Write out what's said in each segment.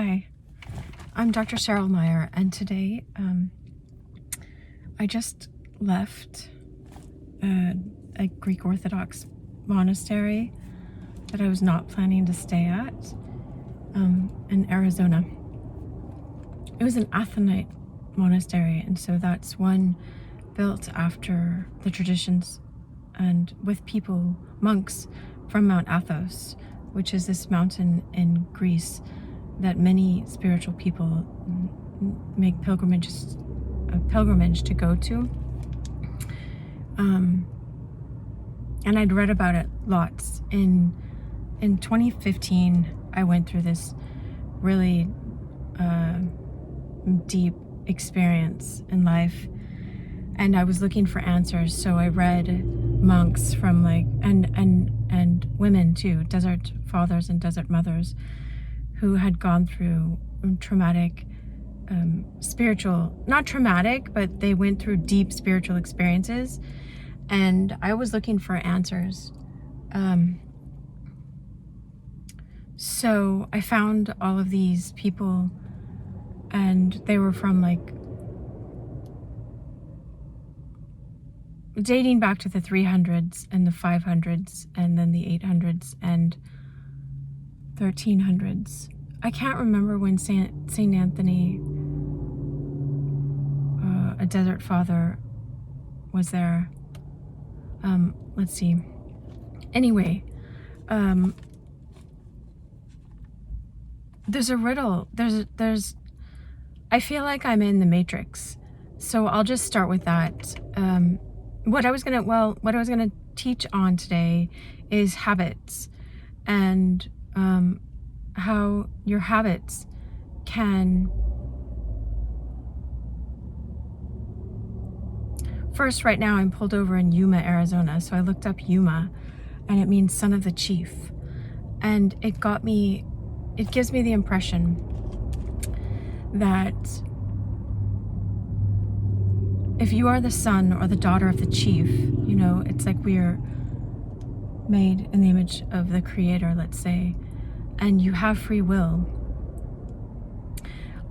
Hi, I'm Dr. Cheryl Meier, and today I just left a Greek Orthodox monastery that I was not planning to stay at in Arizona. It was an Athonite monastery, and so that's one built after the traditions and with people, monks from Mount Athos, which is this mountain in Greece that many spiritual people make a pilgrimage to go to. And I'd read about it lots. In 2015, I went through this really deep experience in life, and I was looking for answers. So I read monks from and women too, desert fathers and desert mothers, who had gone through traumatic, not traumatic, but they went through deep spiritual experiences. And I was looking for answers. So I found all of these people, and they were from dating back to the 300s and the 500s and then the 800s and 1300s. I can't remember when Saint Anthony, a desert father, was there. Let's see. Anyway, there's a riddle. I feel like I'm in the Matrix, so I'll just start with that. What I was gonna teach on today is habits, and how your habits can. First, right now I'm pulled over in Yuma, Arizona, so I looked up Yuma, and it means son of the chief, and it gives me the impression that if you are the son or the daughter of the chief, it's like we're made in the image of the Creator, let's say, and you have free will.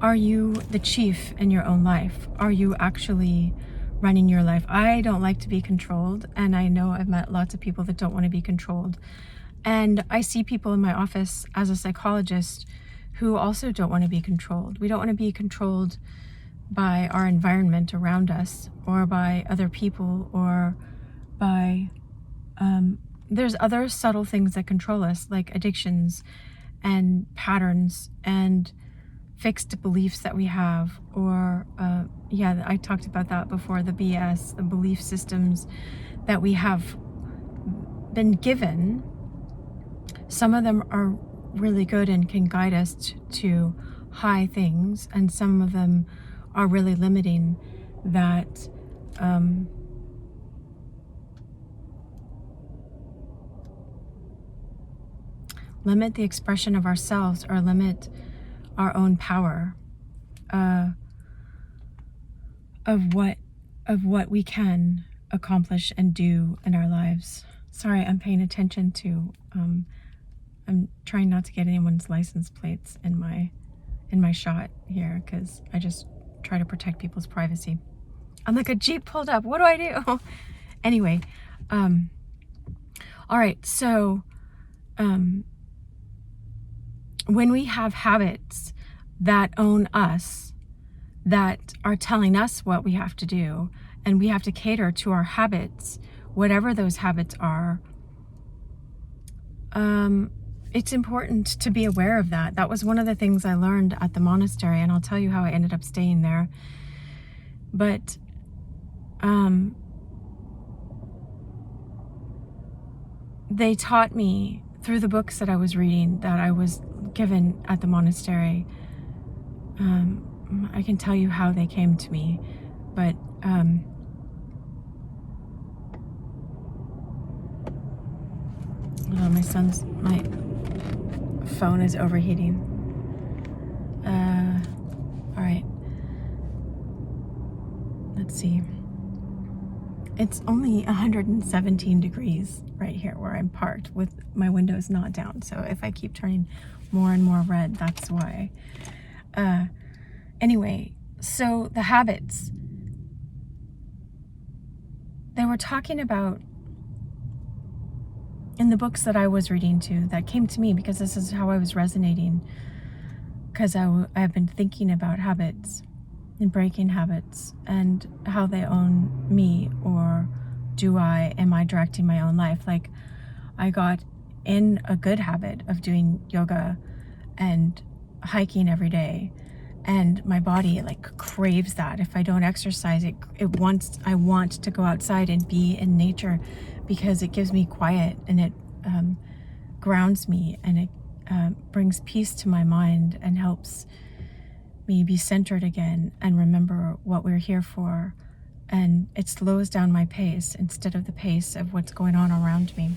Are you the chief in your own life? Are you actually running your life? I don't like to be controlled, and I know I've met lots of people that don't want to be controlled. And I see people in my office as a psychologist who also don't want to be controlled. We don't want to be controlled by our environment around us, or by other people, or by there's other subtle things that control us, like addictions and patterns and fixed beliefs that we have, or I talked about that before, the BS, the belief systems that we have been given. Some of them are really good and can guide us to high things, and some of them are really limiting, that limit the expression of ourselves, or limit our own power of what we can accomplish and do in our lives. Sorry, I'm paying attention to I'm trying not to get anyone's license plates in my shot here, because I just try to protect people's privacy. I'm like a Jeep pulled up. What do I do? Anyway, all right. So when we have habits that own us, that are telling us what we have to do, and we have to cater to our habits, whatever those habits are, it's important to be aware of that. That was one of the things I learned at the monastery, and I'll tell you how I ended up staying there. But they taught me through the books that I was reading, that I was given at the monastery. I can tell you how they came to me, but my phone is overheating. All right. Let's see. It's only 117 degrees right here where I'm parked with my windows not down. So if I keep turning more and more red, that's why. Anyway, so the habits. They were talking about in the books that I was reading too, that came to me because this is how I was resonating. Because I've been thinking about habits and breaking habits and how they own me, or am I directing my own life? Like, I got in a good habit of doing yoga and hiking every day, and my body like craves that. If I don't exercise, I want to go outside and be in nature because it gives me quiet and it grounds me, and it brings peace to my mind and helps me be centered again and remember what we're here for. And it slows down my pace instead of the pace of what's going on around me.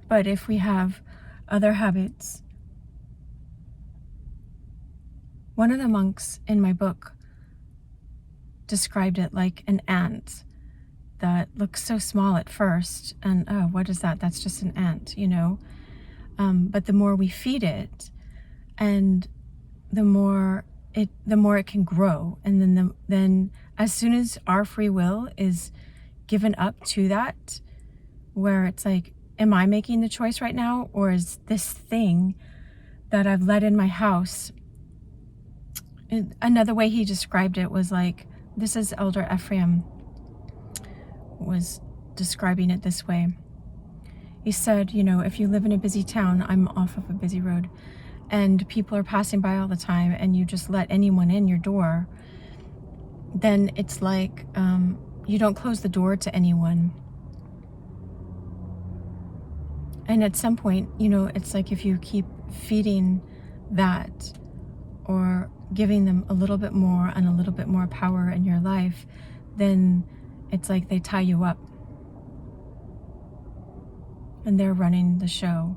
But if we have other habits, one of the monks in my book described it like an ant that looks so small at first, and oh, what is that? That's just an ant, but the more we feed it, and the more it can grow, and then as soon as our free will is given up to that, where it's like, am I making the choice right now, or is this thing that I've let in my house? Another way he described it was like, this is Elder Ephraim was describing it this way. He said, if you live in a busy town, I'm off of a busy road, and people are passing by all the time, and you just let anyone in your door, then it's like you don't close the door to anyone. And at some point, it's like if you keep feeding that, or giving them a little bit more and a little bit more power in your life, then it's like they tie you up and they're running the show,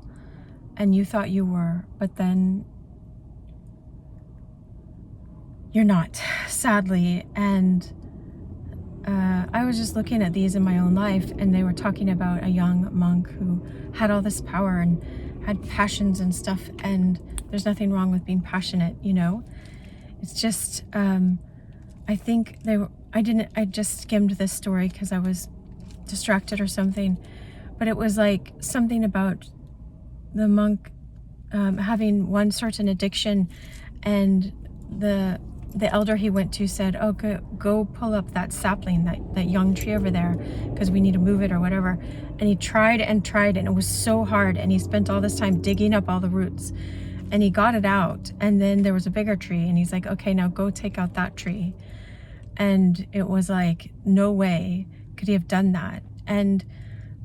and you thought you were, but then you're not, sadly. And I was just looking at these in my own life, and they were talking about a young monk who had all this power and had passions and stuff, and there's nothing wrong with being passionate, It's just, I think I just skimmed this story because I was distracted or something, but it was like something about the monk having one certain addiction, and the elder he went to said, oh, go pull up that sapling, that young tree over there, because we need to move it or whatever. And he tried and tried, and it was so hard, and he spent all this time digging up all the roots, and he got it out, and then there was a bigger tree, and he's like, okay, now go take out that tree. And it was like, no way could he have done that. And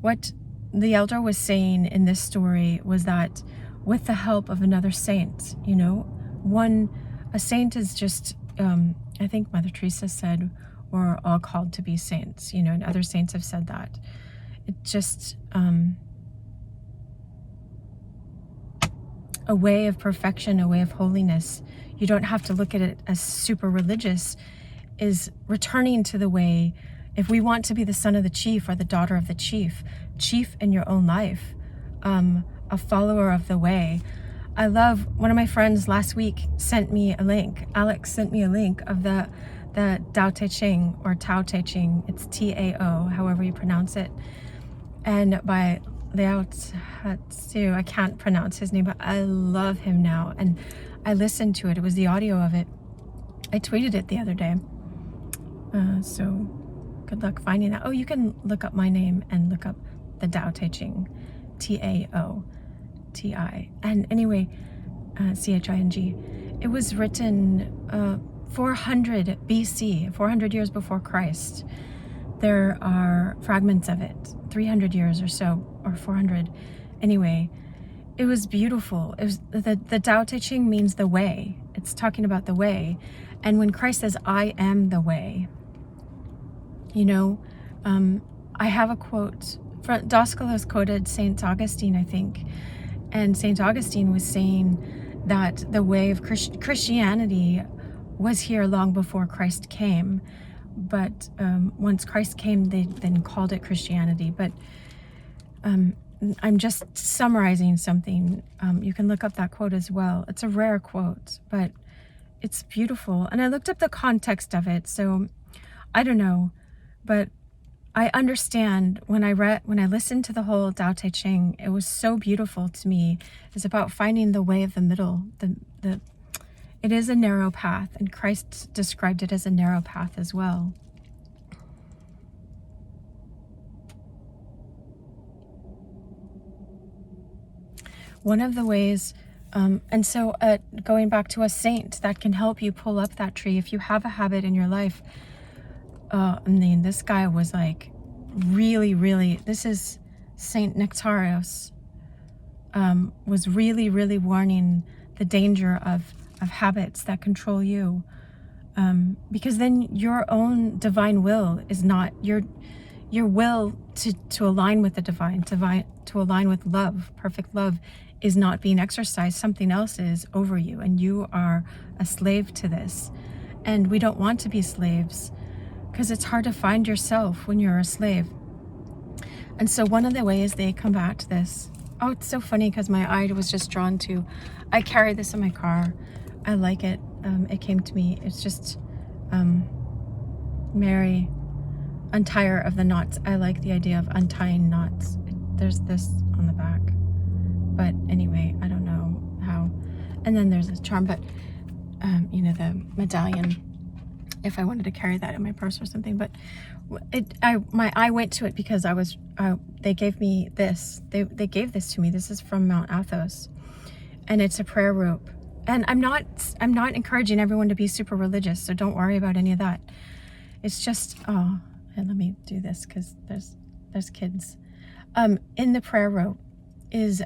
what the elder was saying in this story was that with the help of another saint, a saint is just, I think Mother Teresa said, we're all called to be saints, and other saints have said that. It just, a way of perfection, a way of holiness. You don't have to look at it as super religious, is returning to the way, if we want to be the son of the chief or the daughter of the chief in your own life, a follower of the way. I love, one of my friends last week sent me a link. Alex sent me a link of the Tao Te Ching, or Tao Te Ching. It's Tao, however you pronounce it. And by Lao Tzu, I can't pronounce his name, but I love him now. And I listened to it. It was the audio of it. I tweeted it the other day. So good luck finding that. Oh, you can look up my name and look up the Tao Te Ching. Taoti. And anyway, Ching. It was written 400 BC, 400 years before Christ. There are fragments of it, 300 years or so, or 400. Anyway, it was beautiful. It was the Tao Te Ching means the way. It's talking about the way. And when Christ says, I am the way, I have a quote. Daskalos quoted St. Augustine, I think. And St. Augustine was saying that the way of Christianity was here long before Christ came. but once Christ came, they then called it Christianity. But I'm just summarizing something. You can look up that quote as well. It's a rare quote, but it's beautiful. And I looked up the context of it, so I don't know, but I understand when I listened to the whole Tao Te Ching, it was so beautiful to me. It's about finding the way of the middle. It is a narrow path, and Christ described it as a narrow path as well. One of the ways, and so going back to a saint that can help you pull up that tree, if you have a habit in your life. I mean, this guy was like really, this is Saint Nectarios, was really warning the danger of habits that control you, because then your own divine will is not, your will to align with the divine, to align with love, perfect love, is not being exercised. Something else is over you, and you are a slave to this. And we don't want to be slaves, because it's hard to find yourself when you're a slave. And so one of the ways they combat this, oh, it's so funny because my eye was just drawn to, I carry this in my car. I like it. It came to me. It's just, Mary, untire of the knots. I like the idea of untying knots. There's this on the back. But anyway, I don't know how. And then there's a charm, but, the medallion, if I wanted to carry that in my purse or something. But my eye went to it because they gave me this. They gave this to me. This is from Mount Athos, and it's a prayer rope. And I'm not encouraging everyone to be super religious, so don't worry about any of that. It's just, and let me do this because there's kids. In the prayer rope is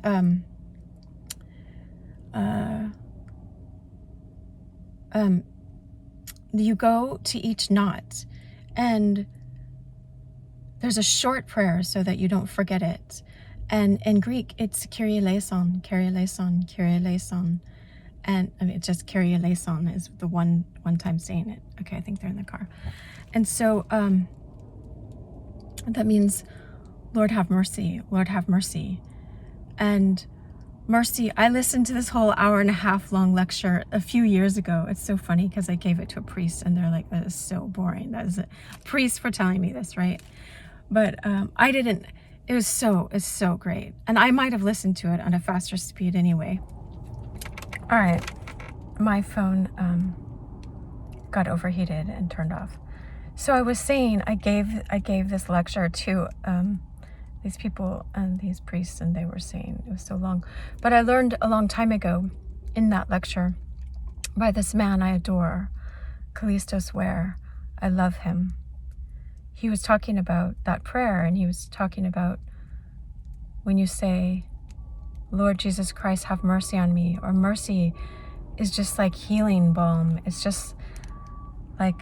you go to each knot, and there's a short prayer so that you don't forget it. And in Greek, it's Kyrie eleison, Kyrie eleison, Kyrie eleison. And I mean, it's just Kyrie eleison is the one time saying it. Okay, I think they're in the car. And so that means, Lord have mercy, Lord have mercy. And mercy, I listened to this whole 1.5 hour long lecture a few years ago. It's so funny because I gave it to a priest and they're like, that is so boring. That is a priest for telling me this, right? But I didn't, it's so great. And I might have listened to it on a faster speed anyway. All right, my phone got overheated and turned off. So I was saying, I gave this lecture to these people and these priests, and they were saying it was so long. But I learned a long time ago in that lecture by this man I adore, Callistos Ware. I love him. He was talking about that prayer, and he was talking about when you say, Lord Jesus Christ, have mercy on me, or mercy is just like healing balm. It's just like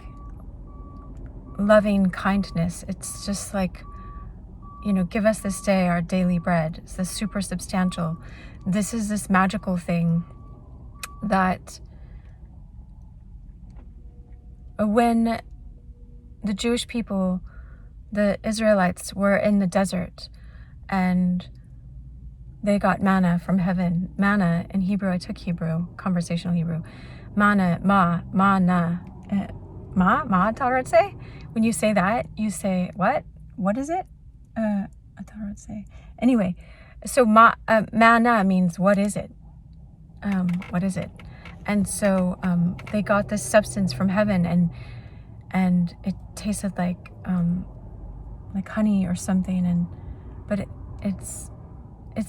loving kindness. It's just like, give us this day our daily bread. It's this super substantial. This is this magical thing that when the Jewish people, the Israelites, were in the desert and they got manna from heaven. Manna in Hebrew, I took Hebrew, conversational Hebrew. Manna, ma, say. When you say that, you say, what? What is it? Say. Anyway, so manna means what is it? What is it? And so they got this substance from heaven, and it tasted like honey or something, but it's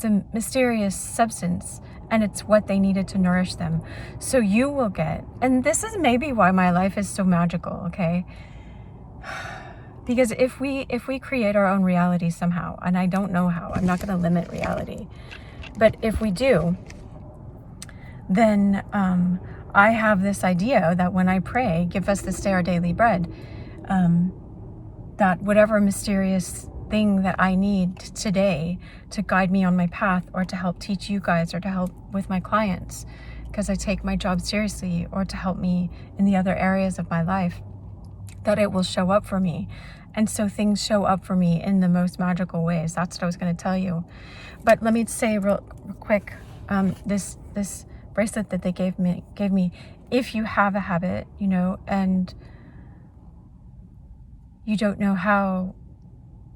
a mysterious substance, and it's what they needed to nourish them. So you will get, and this is maybe why my life is so magical, okay? Because if we create our own reality somehow, and I don't know how, I'm not going to limit reality, but if we do, then I have this idea that when I pray, give us this day our daily bread, that whatever mysterious thing that I need today to guide me on my path, or to help teach you guys, or to help with my clients because I take my job seriously, or to help me in the other areas of my life, that it will show up for me. And so things show up for me in the most magical ways. That's what I was going to tell you. But let me say real quick, this bracelet that they gave me, if you have a habit, and you don't know how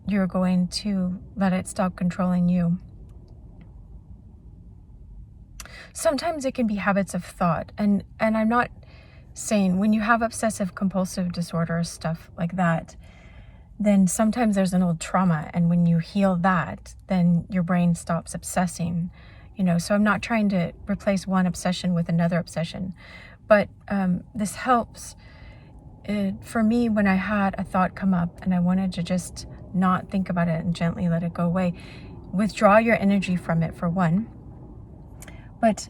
you're going to let it stop controlling you. Sometimes it can be habits of thought, and I'm not saying when you have obsessive compulsive disorder, stuff like that, then sometimes there's an old trauma, and when you heal that, then your brain stops obsessing, so I'm not trying to replace one obsession with another obsession, but this helps. For me, when I had a thought come up and I wanted to just not think about it and gently let it go away, withdraw your energy from it, for one. But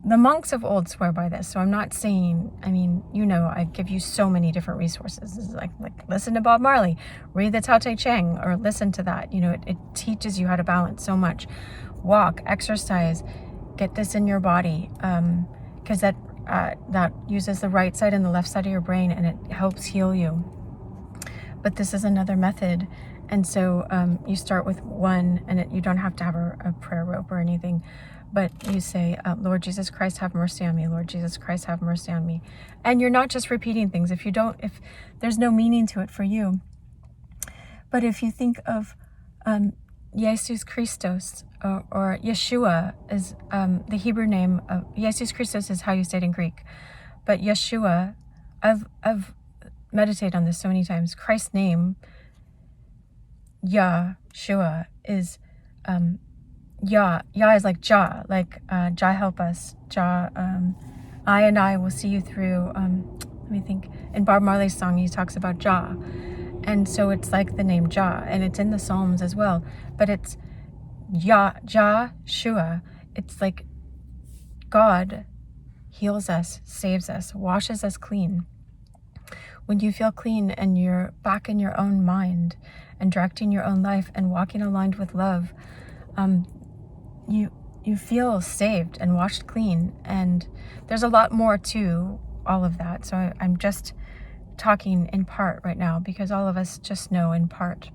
the monks of old swear by this, so I'm not saying, I give you so many different resources. This is like listen to Bob Marley, read the Tao Te Ching, or listen to that. It teaches you how to balance so much. Walk, exercise, get this in your body, because that uses the right side and the left side of your brain, and it helps heal you. But this is another method, and so you start with one, and you don't have to have a prayer rope or anything, but you say, Lord Jesus Christ, have mercy on me. Lord Jesus Christ, have mercy on me. And you're not just repeating things if there's no meaning to it for you. But if you think of Jesus Christos, or Yeshua is the Hebrew name of Jesus Christos is how you say it in Greek, but Yeshua, I've meditated on this so many times. Christ's name, Yeshua, is Yah is like Jah, Jah help us, Jah. I will see you through. Let me think. In Bob Marley's song, he talks about Jah. And so it's like the name Jah, and it's in the Psalms as well. But it's Shua. It's like God heals us, saves us, washes us clean. When you feel clean and you're back in your own mind and directing your own life and walking aligned with love, you feel saved and washed clean. And there's a lot more to all of that. So I'm just talking in part right now because all of us just know in part.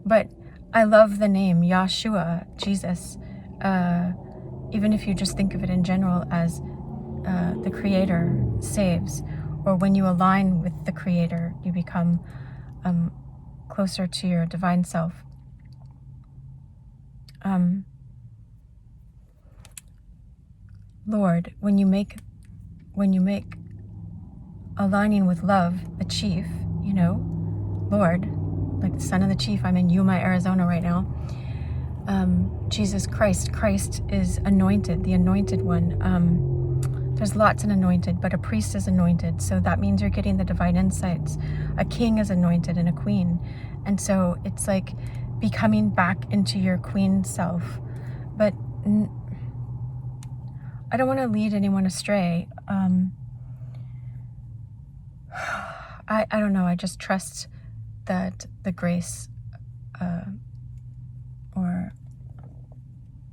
But I love the name Yeshua, Jesus, even if you just think of it in general as the Creator saves, or when you align with the Creator, you become closer to your divine self. Lord, when you make aligning with love the chief, Lord, like the son of the chief, I'm in Yuma, Arizona right now. Jesus Christ is anointed, the anointed one. There's lots in anointed, but a priest is anointed, so that means you're getting the divine insights. A king is anointed and a queen, and so it's like becoming back into your queen self. But I don't want to lead anyone astray. I don't know, I just trust that the grace or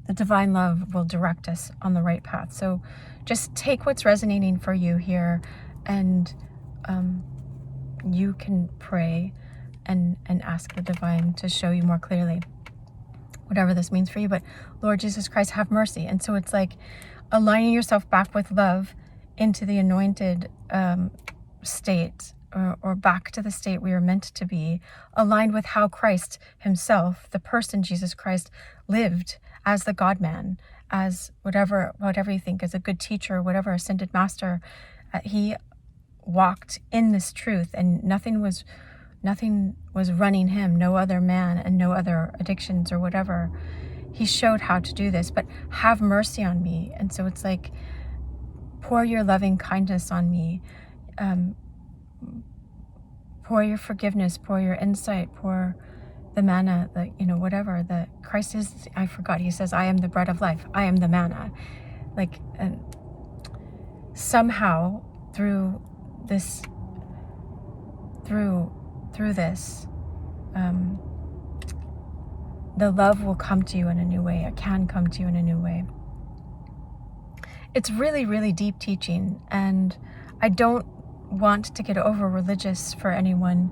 the divine love will direct us on the right path. So just take what's resonating for you here, and you can pray and ask the divine to show you more clearly whatever this means for you. But Lord Jesus Christ, have mercy. And so it's like aligning yourself back with love into the anointed state, or back to the state we are meant to be, aligned with how Christ himself, the person Jesus Christ, lived as the God-man, as whatever you think, as a good teacher, whatever ascended master. He walked in this truth, and nothing was running him, no other man and no other addictions or whatever. He showed how to do this, but have mercy on me. And so it's like, pour your loving kindness on me. Pour your forgiveness, pour your insight, pour the manna, whatever the Christ is. I forgot. He says, I am the bread of life. I am the manna. Somehow through this, the love will come to you in a new way. It can come to you in a new way. It's really, really deep teaching, and I don't want to get over religious for anyone.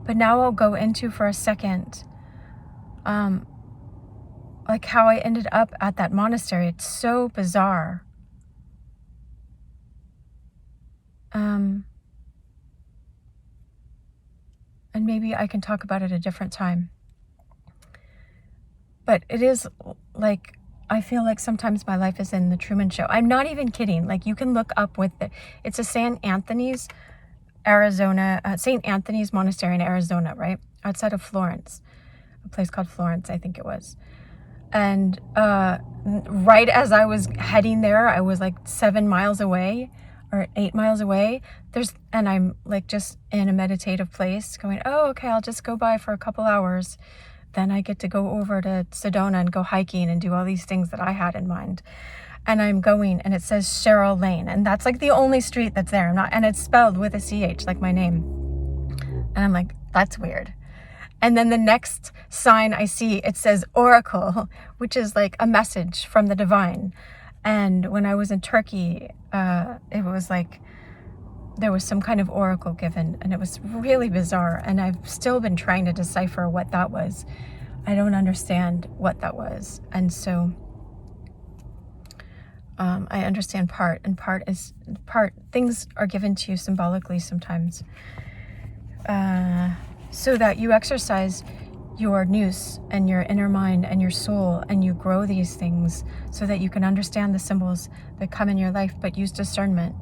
But now I'll go into for a second, like how I ended up at that monastery. It's so bizarre. And maybe I can talk about it a different time. But it is like, I feel like sometimes my life is in the Truman Show. I'm not even kidding. Like, you can look up with it. It's a St. Anthony's Monastery in Arizona, right? Outside of Florence, a place called Florence, I think it was. And right as I was heading there, I was like 7 miles away or 8 miles away. And I'm like just in a meditative place going, oh, okay, I'll just go by for a couple hours. Then I get to go over to Sedona and go hiking and do all these things that I had in mind. And I'm going, and it says Cheryl Lane, and that's like the only street that's there. And it's spelled with a CH, like my name. And I'm like, that's weird. And then the next sign I see, it says Oracle, which is like a message from the divine. And when I was in Turkey, it was like there was some kind of oracle given, and it was really bizarre. And I've still been trying to decipher what that was. I don't understand what that was. And so I understand part, and part things are given to you symbolically sometimes, so that you exercise your nous and your inner mind and your soul, and you grow these things so that you can understand the symbols that come in your life, but use discernment,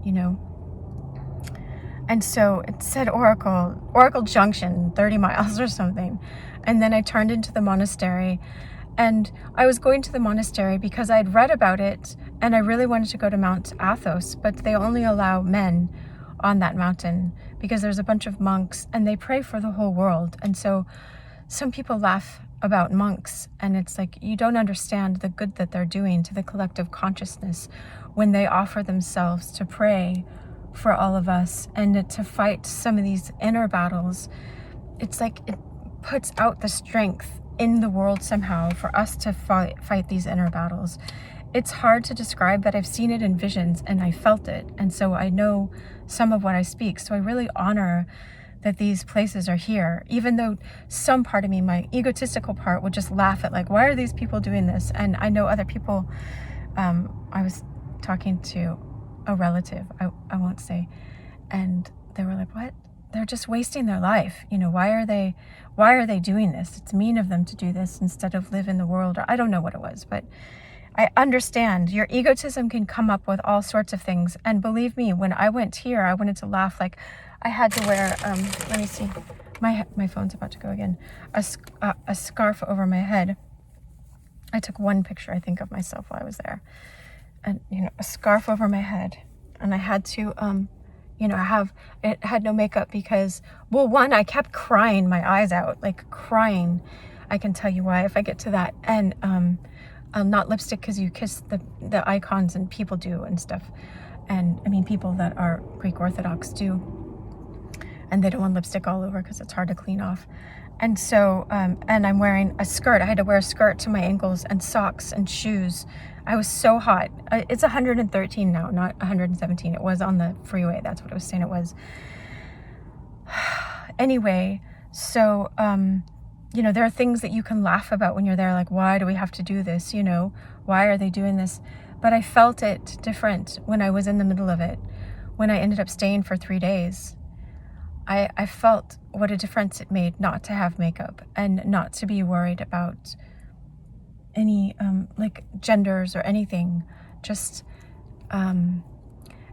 And so it said Oracle Junction, 30 miles or something. And then I turned into the monastery, and I was going to the monastery because I'd read about it, and I really wanted to go to Mount Athos, but they only allow men on that mountain because there's a bunch of monks and they pray for the whole world. And so some people laugh about monks, and it's like, you don't understand the good that they're doing to the collective consciousness when they offer themselves to pray for all of us and to fight some of these inner battles. It's like it puts out the strength in the world somehow for us to fight these inner battles. It's hard to describe, but I've seen it in visions and I felt it, and so I know some of what I speak. So I really honor that these places are here, even though some part of me, my egotistical part, would just laugh at, like, why are these people doing this? And I know other people, I was talking to a relative, I won't say, and they were like, what? They're just wasting their life. Why are they doing this? It's mean of them to do this instead of live in the world. Or I don't know what it was, but I understand your egotism can come up with all sorts of things. And believe me, when I went here, I wanted to laugh. Like, I had to wear, let me see, my phone's about to go again, a scarf over my head. I took one picture, I think, of myself while I was there. And, a scarf over my head. And I had to, it had no makeup because, well, one, I kept crying my eyes out, like crying. I can tell you why if I get to that. And not lipstick, because you kiss the icons and people do and stuff. And I mean, people that are Greek Orthodox do. And they don't want lipstick all over because it's hard to clean off. And so, and I'm wearing a skirt. I had to wear a skirt to my ankles and socks and shoes. I was so hot. It's 113 now, not 117. It was on the freeway. That's what I was saying it was. Anyway, so, there are things that you can laugh about when you're there. Like, why do we have to do this? Why are they doing this? But I felt it different when I was in the middle of it. When I ended up staying for 3 days, I felt what a difference it made not to have makeup and not to be worried about any like genders or anything. Just and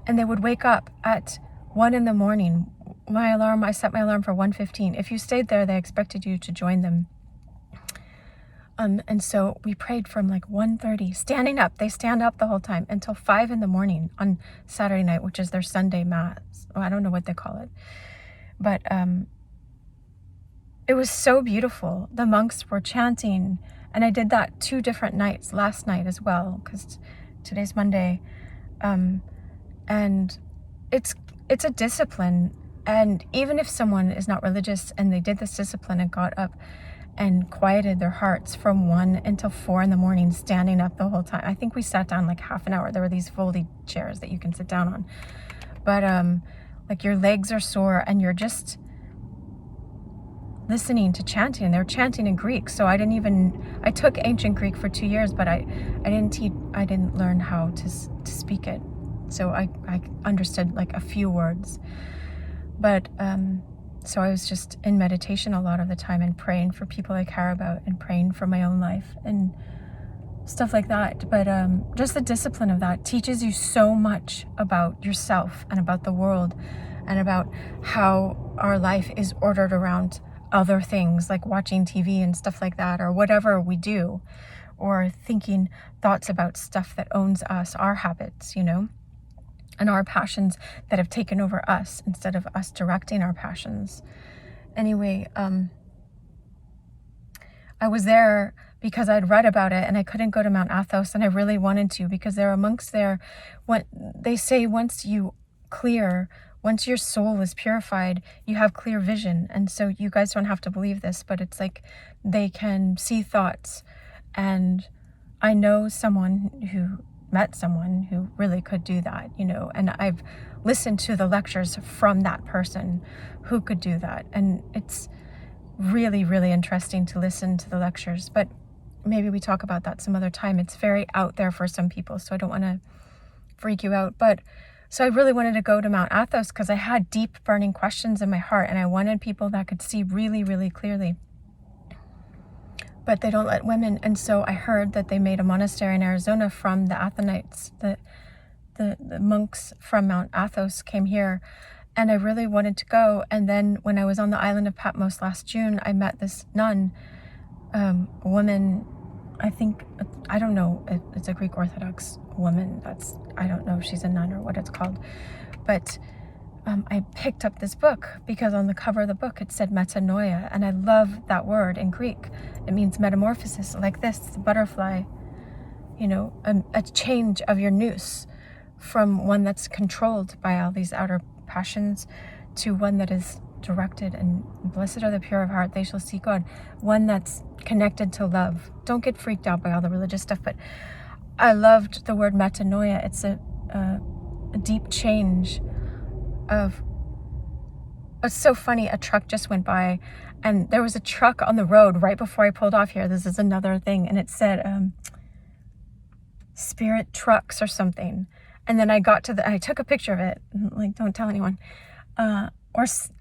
they would wake up at 1 a.m. I set my alarm for 1:15. If you stayed there, they expected you to join them. And so we prayed from like 1:30, standing up. They stand up the whole time until 5 a.m. on Saturday night, which is their Sunday mass. I don't know what they call it. But it was so beautiful. The monks were chanting, and I did that 2 different nights, last night as well, because today's Monday. And it's a discipline. And even if someone is not religious and they did this discipline and got up and quieted their hearts from 1 until 4 in the morning, standing up the whole time. I think we sat down like half an hour. There were these folding chairs that you can sit down on. But like your legs are sore and you're just listening to chanting. They're chanting in Greek. So I took ancient Greek for 2 years, but I didn't learn how to speak it. So I understood like a few words. But so I was just in meditation a lot of the time and praying for people I care about and praying for my own life and stuff like that. But just the discipline of that teaches you so much about yourself and about the world and about how our life is ordered around other things like watching TV and stuff like that, or whatever we do, or thinking thoughts about stuff that owns us, our habits, and our passions that have taken over us instead of us directing our passions. Anyway, I was there because I'd read about it and I couldn't go to Mount Athos, and I really wanted to because there are monks there. What they say, once your soul is purified, you have clear vision. And so you guys don't have to believe this, but it's like they can see thoughts. And I know met someone who really could do that, and I've listened to the lectures from that person who could do that. And it's really, really interesting to listen to the lectures, but maybe we talk about that some other time. It's very out there for some people, so I don't want to freak you out. But so I really wanted to go to Mount Athos because I had deep burning questions in my heart, and I wanted people that could see really, really clearly. But they don't let women. And so I heard that they made a monastery in Arizona from the Athenites. The monks from Mount Athos came here, and I really wanted to go. And then when I was on the island of Patmos last June, I met this nun, a woman, I don't know, it's a Greek Orthodox woman. I don't know if she's a nun or what it's called. But I picked up this book because on the cover of the book it said metanoia, and I love that word in Greek. It means metamorphosis, like this, the butterfly, a change of your nous from one that's controlled by all these outer passions to one that is directed. And blessed are the pure of heart, they shall see God. One that's connected to love. Don't get freaked out by all the religious stuff, but I loved the word metanoia. It's a deep change of. It's so funny, a truck just went by and there was a truck on the road right before I pulled off here. This is another thing, and it said Spirit Trucks or something. And then I got to I took a picture of it, like, don't tell anyone.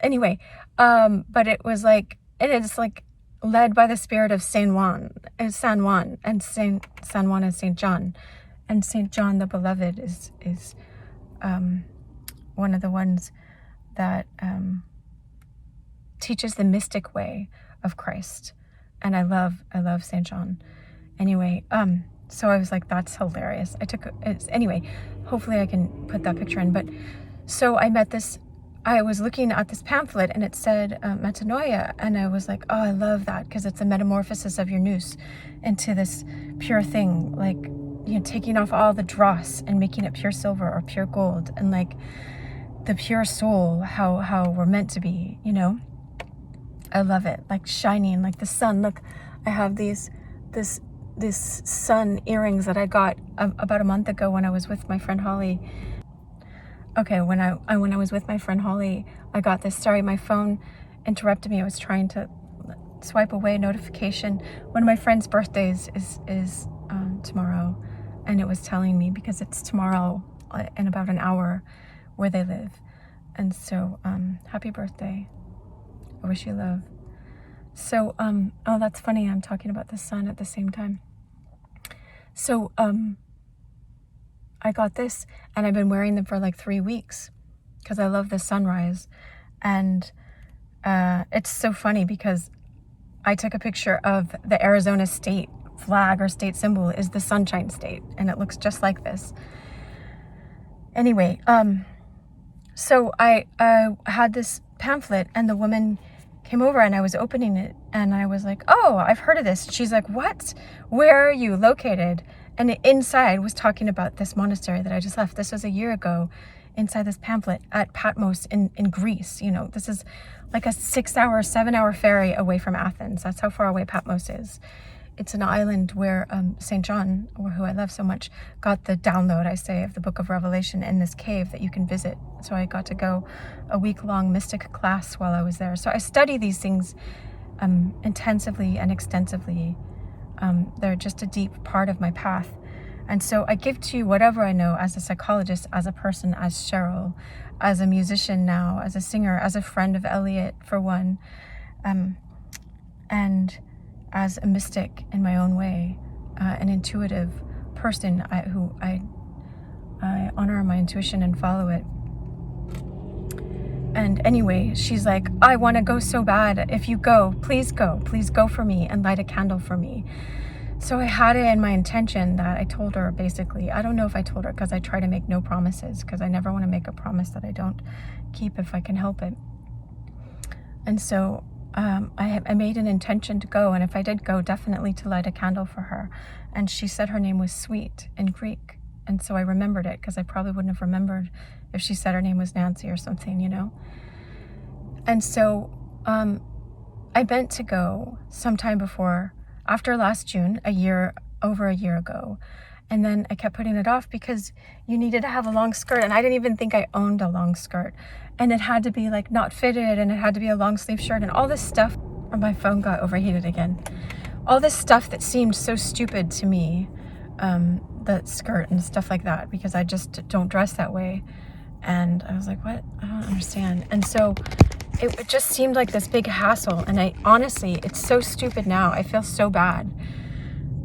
Anyway, but it was like, it is like led by the spirit of San Juan, and San Juan is Saint John, and Saint John the Beloved is one of the ones that teaches the mystic way of Christ. And I love Saint John. Anyway, so I was like, that's hilarious. Anyway, hopefully I can put that picture in. But so I was looking at this pamphlet and it said metanoia, and I was like, oh, I love that, because it's a metamorphosis of your nous into this pure thing, like, taking off all the dross and making it pure silver or pure gold, and like the pure soul, how we're meant to be, I love it, like shining like the sun. Look, I have this sun earrings that I got about a month ago when I was with my friend Holly. Okay, when I was with my friend Holly, I got this. Sorry, my phone interrupted me. I was trying to swipe away a notification. One of my friend's birthdays is tomorrow, and it was telling me because it's tomorrow in about an hour where they live. And so, happy birthday. I wish you love. So, oh, that's funny. I'm talking about the sun at the same time. So, I got this, and I've been wearing them for like 3 weeks because I love the sunrise. And it's so funny because I took a picture of the Arizona state flag or state symbol is the Sunshine State, and it looks just like this. Anyway, so I had this pamphlet, and the woman came over, and I was opening it, and I was like, oh, I've heard of this. She's like, what? Where are you located? And inside was talking about this monastery that I just left. This was a year ago inside this pamphlet at Patmos in Greece. You know, this is like a 6-hour, 7-hour ferry away from Athens. That's how far away Patmos is. It's an island where St. John, or who I love so much, got the download, I say, of the book of Revelation in this cave that you can visit. So I got to go a week-long mystic class while I was there. So I study these things intensively and extensively. They're just a deep part of my path. And so I give to you whatever I know as a psychologist, as a person, as Cheryl, as a musician now, as a singer, as a friend of Elliot, for one, and as a mystic in my own way, an intuitive person who I honor my intuition and follow it. And anyway, she's like, I want to go so bad. If you go, please go for me and light a candle for me. So I had it in my intention that I told her, basically. I don't know if I told her, because I try to make no promises, because I never want to make a promise that I don't keep if I can help it. And so I made an intention to go, and if I did go, definitely to light a candle for her. And she said her name was Sweet in Greek, and so I remembered it, because I probably wouldn't have remembered if she said her name was Nancy or something, you know. And so I meant to go sometime before, after last June, over a year ago. And then I kept putting it off because you needed to have a long skirt, and I didn't even think I owned a long skirt. And it had to be like not fitted, and it had to be a long sleeve shirt, and all this stuff. Oh, my phone got overheated again. All this stuff that seemed so stupid to me, the skirt and stuff like that, because I just don't dress that way. And I was like, what? I don't understand. And so it just seemed like this big hassle. And I honestly, it's so stupid now. I feel so bad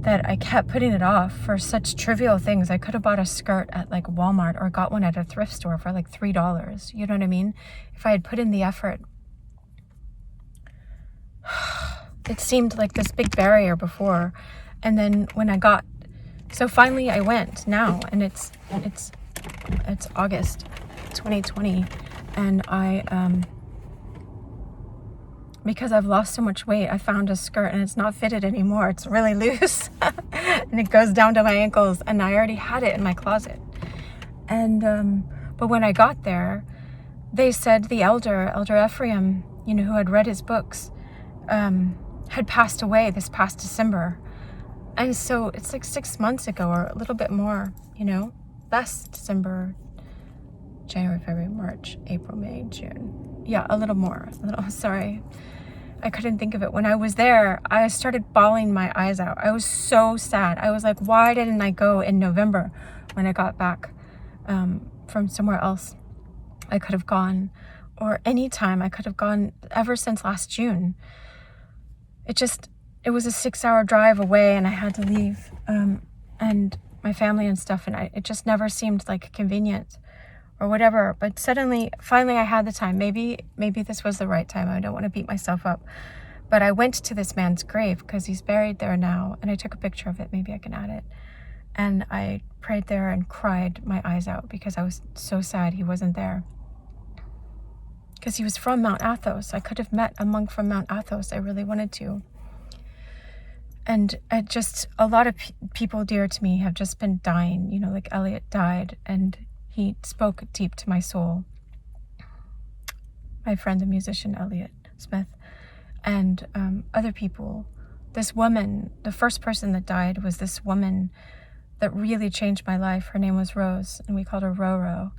that I kept putting it off for such trivial things. I could have bought a skirt at like Walmart or got one at a thrift store for like $3. You know what I mean? If I had put in the effort. It seemed like this big barrier before. And then when so finally I went now, and it's August 2020, and because I've lost so much weight, I found a skirt, and it's not fitted anymore. It's really loose and it goes down to my ankles, and I already had it in my closet. And but when I got there, they said the elder Ephraim, you know, who had read his books, had passed away this past December. And so it's like 6 months ago, or a little bit more, you know, last December, January, February, March, April, May, June. Yeah, a little more. Sorry. I couldn't think of it. When I was there, I started bawling my eyes out. I was so sad. I was like, why didn't I go in November when I got back from somewhere else? I could have gone, or any time I could have gone ever since last June. It was a 6-hour drive away, and I had to leave, and my family and stuff, and it just never seemed like convenient or whatever. But finally I had the time. Maybe this was the right time. I don't want to beat myself up, but I went to this man's grave because he's buried there now, and I took a picture of it. Maybe I can add it. And I prayed there and cried my eyes out because I was so sad he wasn't there, because he was from Mount Athos. I could have met a monk from Mount Athos. I really wanted to. And a lot of people dear to me have just been dying, you know, like Elliot died, and he spoke deep to my soul. My friend, the musician, Elliot Smith, and other people. This woman, the first person that died was this woman that really changed my life. Her name was Rose, and we called her Roro.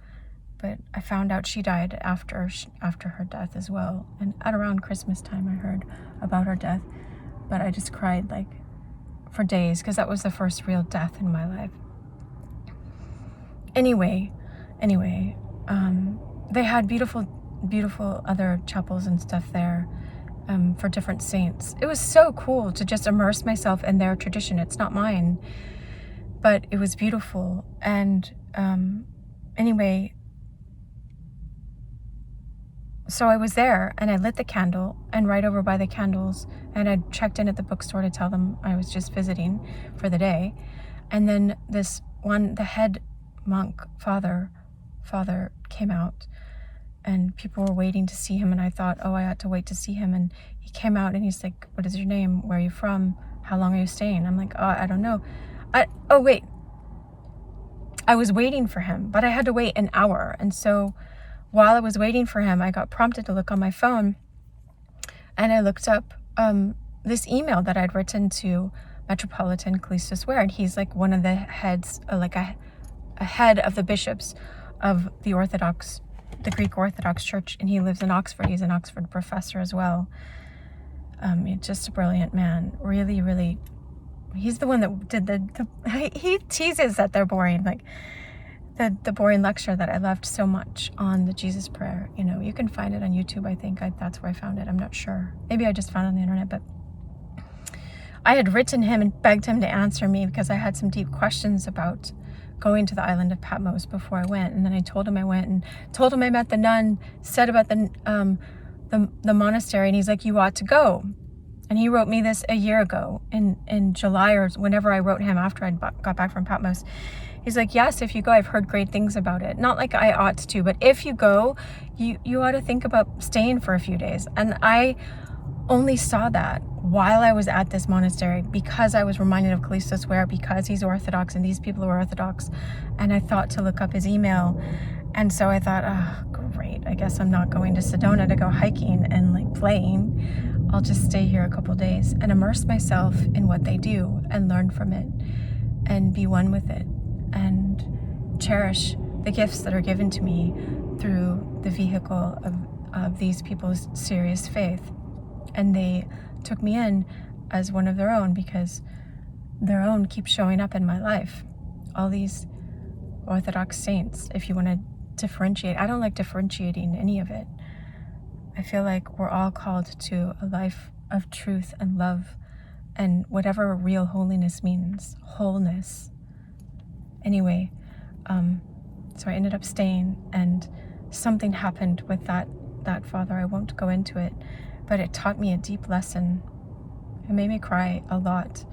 But I found out she died after her death as well. And at around Christmas time, I heard about her death. But I just cried like for days, because that was the first real death in my life. Anyway, they had beautiful other chapels and stuff there for different saints. It was so cool to just immerse myself in their tradition. It's not mine, but it was beautiful. And anyway, so I was there, and I lit the candle, and right over by the candles, and I checked in at the bookstore to tell them I was just visiting for the day. And then the head monk, father came out, and people were waiting to see him, and I thought, oh, I ought to wait to see him. And he came out, and he's like, what is your name? Where are you from? How long are you staying? I'm like, oh, I don't know. I was waiting for him, but I had to wait an hour. And so while I was waiting for him, I got prompted to look on my phone, and I looked up this email that I'd written to Metropolitan Callistus Ware, and he's like one of the heads, like a head of the bishops of the Greek Orthodox Church, and he lives in Oxford. He's an Oxford professor as well. Just a brilliant man. Really, really. He's the one that did he teases that they're boring, like the boring lecture that I loved so much on the Jesus prayer. You know, you can find it on YouTube. I think that's where I found it. I'm not sure. Maybe I just found it on the internet, but I had written him and begged him to answer me because I had some deep questions about going to the island of Patmos before I went. And then I told him I went and told him I met the nun, said about the monastery, and he's like, you ought to go. And he wrote me this a year ago in July, or whenever I wrote him after I got back from Patmos. He's like, yes, if you go, I've heard great things about it. Not like I ought to, but if you go, you ought to think about staying for a few days. And I only saw that while I was at this monastery because I was reminded of Callistus Ware, because he's Orthodox and these people are Orthodox. And I thought to look up his email. And so I thought, oh, great. I guess I'm not going to Sedona to go hiking and like playing. I'll just stay here a couple days and immerse myself in what they do and learn from it and be one with it and cherish the gifts that are given to me through the vehicle of these people's serious faith. And they took me in as one of their own because their own keeps showing up in my life. All these Orthodox saints, if you want to differentiate. I don't like differentiating any of it. I feel like we're all called to a life of truth and love and whatever real holiness means, wholeness. Anyway, so I ended up staying, and something happened with that father. I won't go into it, but it taught me a deep lesson. It made me cry a lot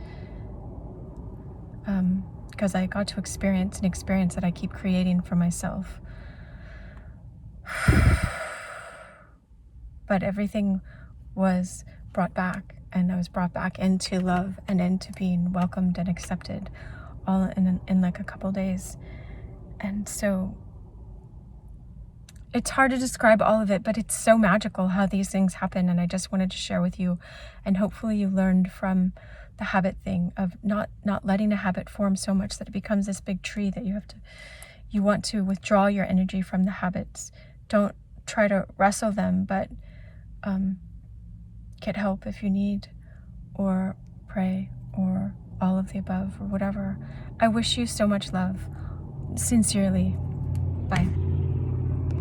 because I got to experience an experience that I keep creating for myself. But everything was brought back, and I was brought back into love and into being welcomed and accepted all in like a couple days. And so it's hard to describe all of it, but it's so magical how these things happen. And I just wanted to share with you, and hopefully you learned from the habit thing of not letting a habit form so much that it becomes this big tree that you want to withdraw your energy from the habits. Don't try to wrestle them, but get help if you need, or pray, or all of the above, or whatever. I wish you so much love. Sincerely. Bye.